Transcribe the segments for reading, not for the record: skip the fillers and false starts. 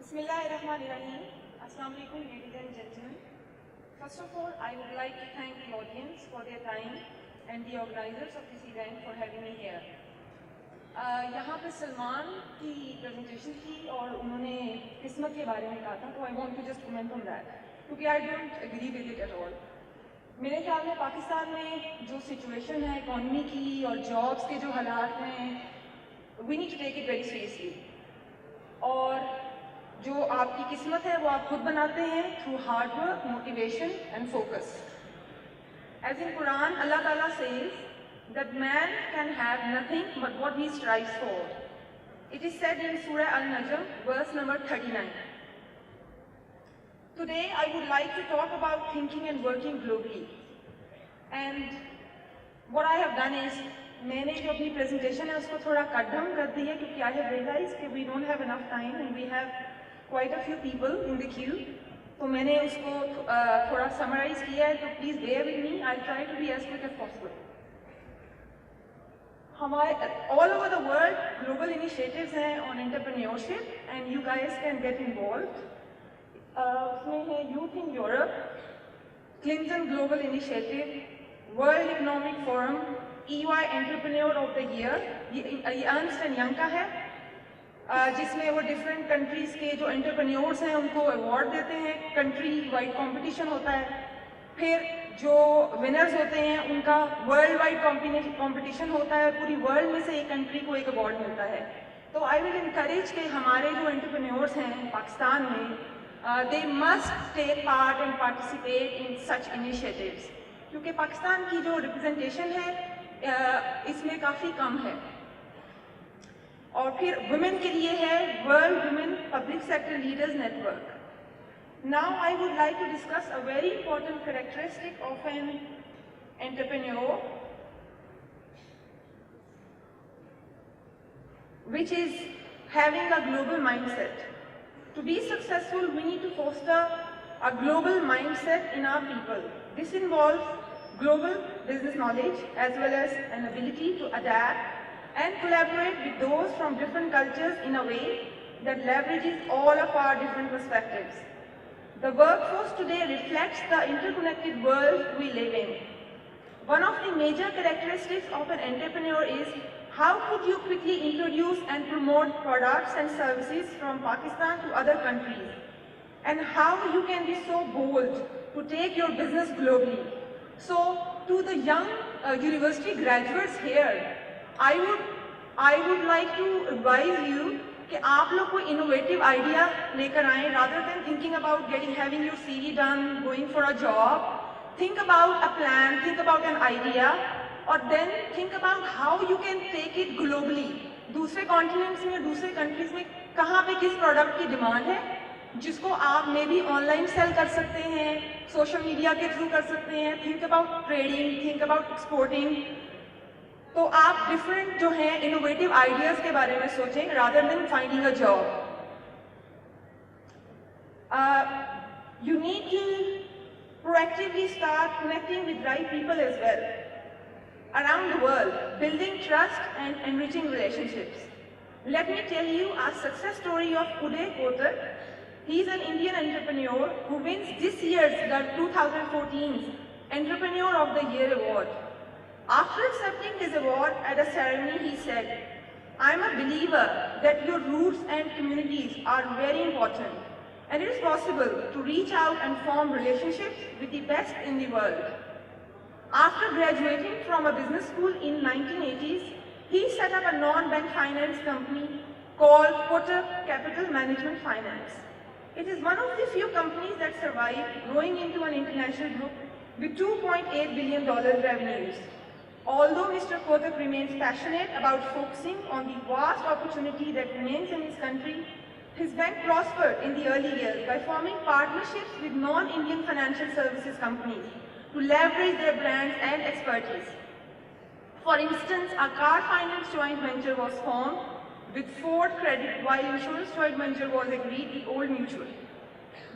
Bismillahirrahmanirrahim. Assalamu alaikum, ladies and gentlemen. First of all, I would like to thank the audience for their time and the organizers of this event for having me here. यहाँ पे सलमान की presentation थी और उन्होंने किस्मत के बारे में कहा था, तो I want to just comment on that क्योंकि I don't agree with it at all. मेरे ख्याल में पाकिस्तान में जो सिचुएशन है इकॉनमी की और जॉब्स के जो हालात हैं, we need to take it very seriously. और जो आपकी किस्मत है वो आप खुद बनाते हैं through hard work, motivation and focus. As in Quran, Allah Ta'ala says that man can have nothing but what he strives for. It is said in Surah Al-Najm, verse number 39. Today I would like to talk about thinking and working globally. And what I have done is, मैंने जो अपनी presentation है उसको थोड़ा cut down कर दी है क्योंकि I have realized कि we don't have enough time and we have quite a few people in the queue. तो मैंने उसको थोड़ा summarize किया है, तो please bear with me. I'll try to be as quick as possible. हमारे all over the world global initiatives हैं on entrepreneurship and you guys can get involved. उसमें है Youth in Europe, Clinton Global Initiative, World Economic Forum, EY Entrepreneur of the Year, ये Ernst & Young का है, जिसमें वो different countries के जो एंटरप्रेन्योर्स हैं उनको अवार्ड देते हैं, कंट्री वाइड कंपटीशन होता है, फिर जो विनर्स होते हैं उनका वर्ल्ड वाइड कंपटीशन होता है, पूरी वर्ल्ड में से एक कंट्री को एक अवार्ड मिलता है. तो आई विल इनकरेज कि हमारे जो एंटरप्रेन्योर्स हैं पाकिस्तान में, they must take part and participate in such initiatives, क्योंकि पाकिस्तान की जो रिप्रेजेंटेशन है इसमें काफ़ी कम है. और फिर वुमेन के लिए है world women public sector leaders network. Now I would like to discuss a very important characteristic of an entrepreneur, which is having a global mindset. To be successful, we need to foster a global mindset in our people. This involves global business knowledge as well as an ability to adapt and collaborate with those from different cultures in a way that leverages all of our different perspectives. The workforce today reflects the interconnected world we live in. One of the major characteristics of an entrepreneur is how could you quickly introduce and promote products and services from Pakistan to other countries, and how you can be so bold to take your business globally. So to the young university graduates here, I would like to advise you कि आप लोग कोई innovative idea लेकर आएं, rather than thinking about having your CV done, going for a job. Think about a plan, think about an idea, और then think about how you can take it globally. दूसरे continents में, दूसरे countries में कहाँ पे किस product की demand है, जिसको आप मे बी ऑनलाइन सेल कर सकते हैं, सोशल मीडिया के थ्रू कर सकते हैं. Think about trading, think about exporting. तो आप डिफरेंट जो हैं इनोवेटिव आइडियाज़ के बारे में सोचें rather than finding a job. You need to proactively start connecting with right people as well around the world, building trust and enriching relationships. Let me tell you a success story of Uday Kotak. He is an Indian entrepreneur who wins this year's 2014 Entrepreneur of the Year award. After accepting his award at a ceremony, he said, "I am a believer that your roots and communities are very important, and it is possible to reach out and form relationships with the best in the world." After graduating from a business school in 1980s, he set up a non-bank finance company called Kotak Capital Management Finance. It is one of the few companies that survived growing into an international group with $2.8 billion revenues. Although Mr. Kotak remains passionate about focusing on the vast opportunity that remains in his country, his bank prospered in the early years by forming partnerships with non-Indian financial services companies to leverage their brands and expertise. For instance, a car finance joint venture was formed with Ford Credit, while insurance joint venture was agreed with Old Mutual,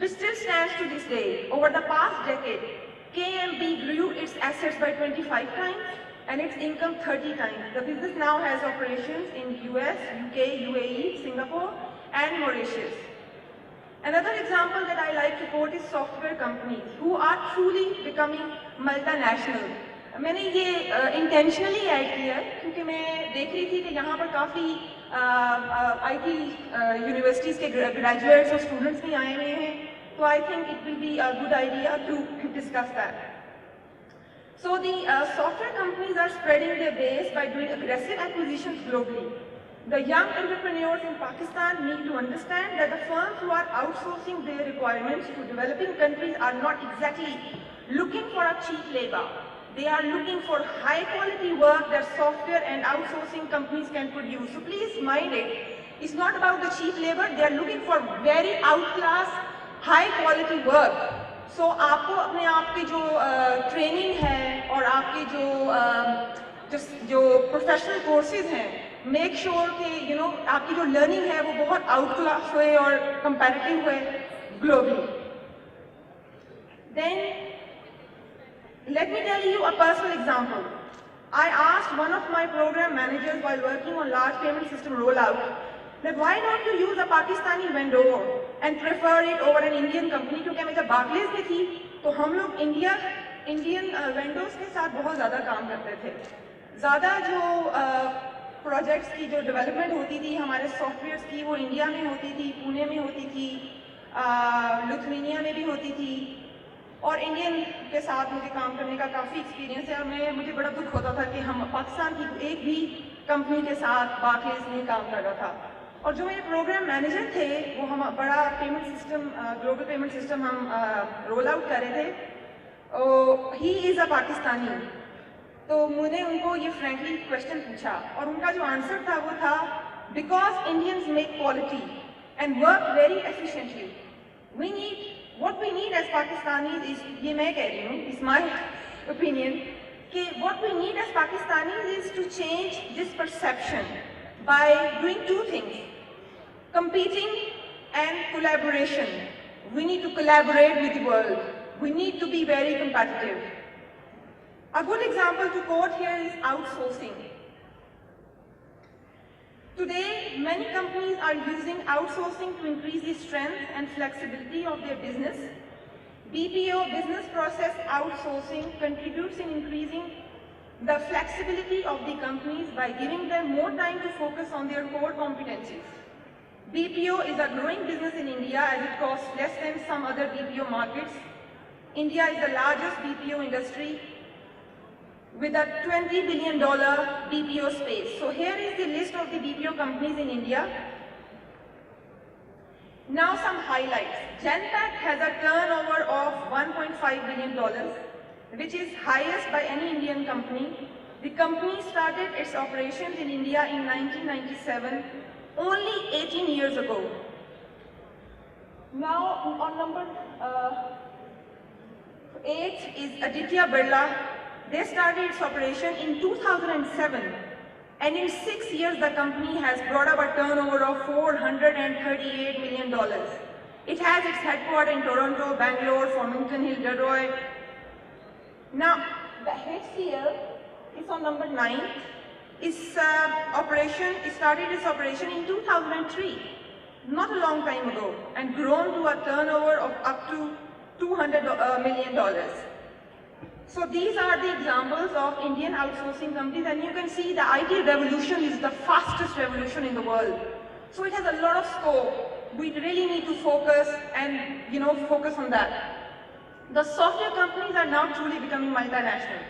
which still stands to this day. Over the past decade, KMB grew its assets by 25 times and its income 30 times. The business now has operations in US, UK, UAE, Singapore and Mauritius. Another example that I like to quote is software companies who are truly becoming multinational. मैंने ये intentionally add किया है क्योंकि मैं देख रही थी कि यहाँ पर काफ़ी IT यूनिवर्सिटीज़ के graduates और students भी आए हुए हैं, तो I think it will be a good idea to discuss that. So the software companies are spreading their base by doing aggressive acquisitions globally. The young entrepreneurs in Pakistan need to understand that the firms who are outsourcing their requirements to developing countries are not exactly looking for a cheap labor. They are looking for high quality work that software and outsourcing companies can produce. So please mind it. It's not about the cheap labor. They are looking for very outclass, high quality work. So आपको अपने आप के जो training है और आपके जो professional courses हैं, मेक श्योर कि आपकी जो लर्निंग है वो बहुत आउटक्लास हुए और कंपैरेटिव हुए globally. Then let me tell you a personal example. I asked one of my program managers while working on large payment system rollout that why don't you use a Pakistani vendor and prefer it over an Indian company? क्योंकि मैं जब Barclays में थी तो हम लोग Indian vendors के साथ बहुत ज़्यादा काम करते थे. ज़्यादा जो प्रोजेक्ट्स की जो डेवलपमेंट होती थी हमारे सॉफ्टवेयर्स की वो इंडिया में होती थी, पुणे में होती थी, लिथुआनिया में भी होती थी, और इंडियन के साथ मुझे काम करने का काफ़ी एक्सपीरियंस है. और मुझे बड़ा दुख होता था कि हम पाकिस्तान की एक भी कंपनी के साथ बार्कलेज में काम कर रहा था. और जो मेरे प्रोग्राम मैनेजर थे वो हम बड़ा payment system, global payment system हम रोल आउट कर रहे थे. He is a Pakistani. तो मैंने उनको ये फ्रेंकली क्वेश्चन पूछा और उनका जो आंसर था वो था because Indians make quality and work very efficiently. We need what we need as Pakistanis is, ये मैं कह रही हूँ, is my opinion, कि what we need as Pakistanis is to change this perception by doing two things: competing and collaboration. We need to collaborate with the world. We need to be very competitive. A good example to quote here is outsourcing. Today, many companies are using outsourcing to increase the strength and flexibility of their business. BPO, business process outsourcing, contributes in increasing the flexibility of the companies by giving them more time to focus on their core competencies. BPO is a growing business in India as it costs less than some other BPO markets. India is the largest BPO industry with a $20 billion BPO space. So here is the list of the BPO companies in India. Now some highlights. Genpact has a turnover of $1.5 billion, which is highest by any Indian company. The company started its operations in India in 1997, only 18 years ago. Now on number 8 is Aditya Birla. They started its operation in 2007, and in 6 years the company has brought up a turnover of $438 million. It has its headquarters in Toronto, Bangalore, Farmington Hill, Detroit. Now, the HCL is on number 9. It started its operation in 2003, not a long time ago, and grown to a turnover of up to $200 million. So these are the examples of Indian outsourcing companies, and you can see the IT revolution is the fastest revolution in the world. So it has a lot of scope. We really need to focus and focus on that. The software companies are now truly becoming multinational.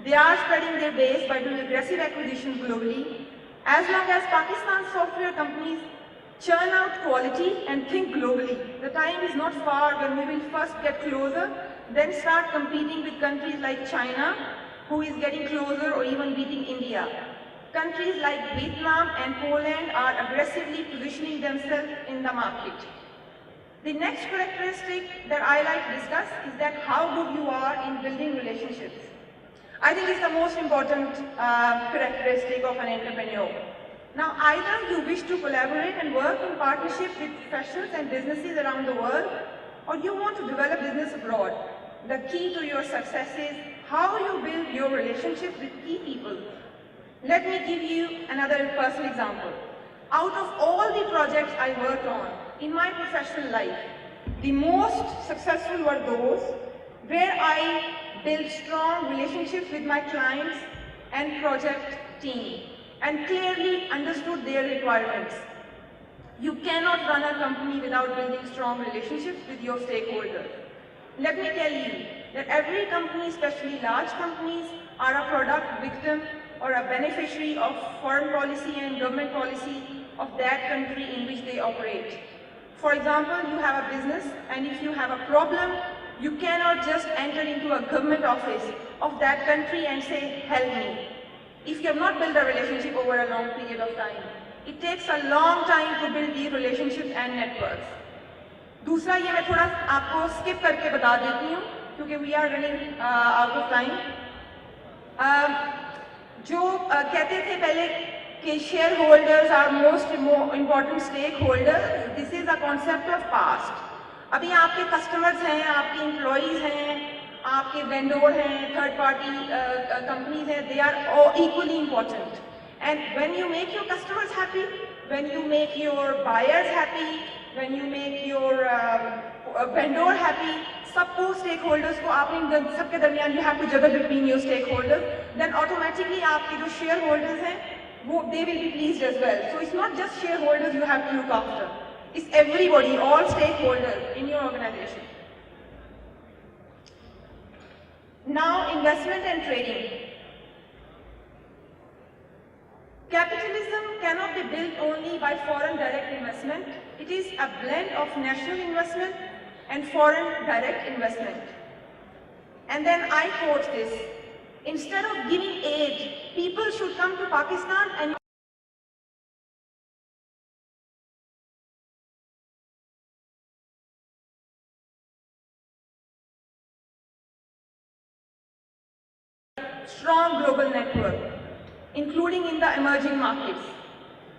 They are spreading their base by doing aggressive acquisitions globally. As long as Pakistan's software companies churn out quality and think globally, the time is not far when we will first get closer, then start competing with countries like China, who is getting closer or even beating India. Countries like Vietnam and Poland are aggressively positioning themselves in the market. The next characteristic that I like to discuss is that how good you are in building relationships. I think it's the most important characteristic of an entrepreneur. Now, either you wish to collaborate and work in partnership with professionals and businesses around the world, or you want to develop business abroad. The key to your success is how you build your relationships with key people. Let me give you another personal example. Out of all the projects I worked on, in my professional life, the most successful were those where I built strong relationships with my clients and project team and clearly understood their requirements. You cannot run a company without building strong relationships with your stakeholders. Let me tell you that every company, especially large companies, are a product, victim, or a beneficiary of foreign policy and government policy of that country in which they operate. For example, you have a business, and if you have a problem, you cannot just enter into a government office of that country and say, help me. If you have not built a relationship over a long period of time, it takes a long time to build these relationships and networks. दूसरा ये मैं थोड़ा आपको skip करके बता देती हूँ, क्योंकि we are running out of time. जो कहते थे पहले कि share holders are most important stake holder, this is a concept of past. अभी आपके कस्टमर्स हैं, आपके एम्प्लॉयज हैं, आपके वेंडोर हैं, थर्ड पार्टी कंपनीज हैं, they are equally important. And when you make your customers happy, when you make your buyers happy, when you make your vendor happy, सबको stake holders को आपने सबके दरमियान you have to juggle between your stake holders, then automatically आपके जो share holders हैं वो they will be pleased as well. So it's not just shareholders you have to look after. It's everybody, all stakeholders in your organization. Now, investment and trading. Capitalism cannot be built only by foreign direct investment. It is a blend of national investment and foreign direct investment. And then I quote this: instead of giving aid, people should come to Pakistan and strong global network, including in the emerging markets.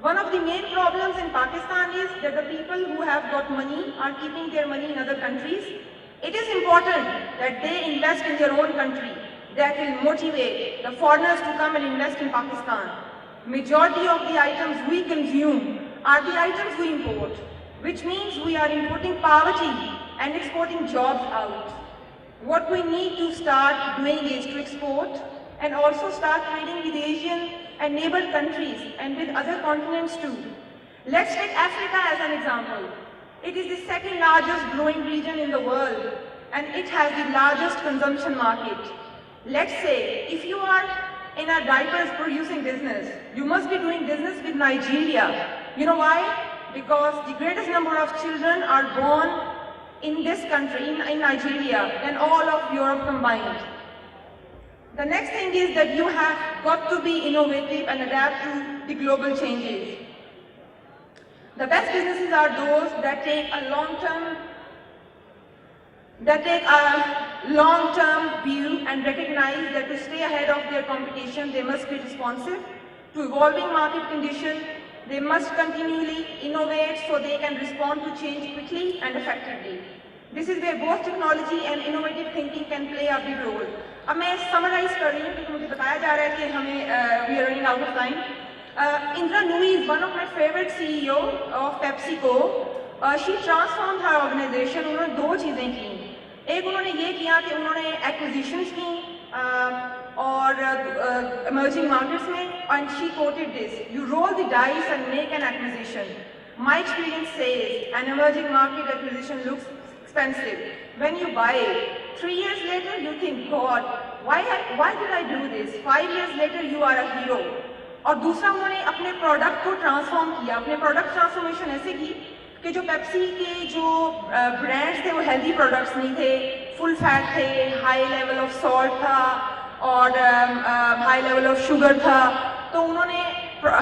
One of the main problems in Pakistan is that the people who have got money are keeping their money in other countries. It is important that they invest in their own country. That will motivate the foreigners to come and invest in Pakistan. Majority of the items we consume are the items we import, which means we are importing poverty and exporting jobs out. What we need to start doing is to export and also start trading with Asian and neighbor countries and with other continents too. Let's take Africa as an example. It is the second largest growing region in the world, and it has the largest consumption market. Let's say, if you are in a diapers producing business, you must be doing business with Nigeria. You know why? Because the greatest number of children are born in this country, in Nigeria, than all of Europe combined. The next thing is that you have got to be innovative and adapt to the global changes. The best businesses are those that take a long-term view and recognize that to stay ahead of their competition, they must be responsive to evolving market conditions. They must continually innovate so they can respond to change quickly and effectively. This is where both technology and innovative thinking can play a big role. अब मैं summarize कर रही हूँ क्योंकि मुझे बताया जा रहा है कि हमें we are running out of time. Indra Nooyi is one of my favorite CEO of PepsiCo. She transformed her organization. उन्होंने दो चीजें की. एक उन्होंने ये किया कि उन्होंने acquisitions की और emerging markets में, and she quoted this: "You roll the dice and make an acquisition. My experience says an emerging market acquisition looks expensive. When you buy it, 3 years later you think, God, why did I do this? 5 years later you are a hero." और दूसरा उन्होंने अपने product को transform किया. अपने product transformation ऐसे की कि जो पेप्सी के जो ब्रांड्स थे वो हेल्दी प्रोडक्ट्स नहीं थे, फुल फैट थे, हाई लेवल ऑफ सॉल्ट था और हाई लेवल ऑफ शुगर था. तो उन्होंने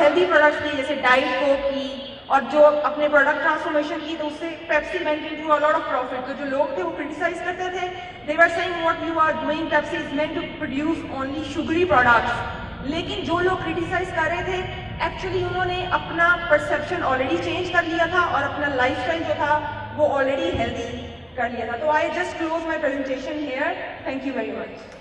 हेल्दी प्रोडक्ट्स की जैसे डाइट कोक की, और जो अपने प्रोडक्ट ट्रांसफॉर्मेशन की, तो उससे Pepsi went into a lot of profit. तो जो लोग थे वो क्रिटिसाइज करते थे. They were saying what you are doing, Pepsi is meant to produce only sugary products. लेकिन जो लोग क्रिटिसाइज कर रहे थे, एक्चुअली उन्होंने अपना परसेप्शन ऑलरेडी चेंज कर लिया था और अपना लाइफस्टाइल जो था वो ऑलरेडी हेल्दी कर लिया था. तो I just close my presentation here. Thank you very much.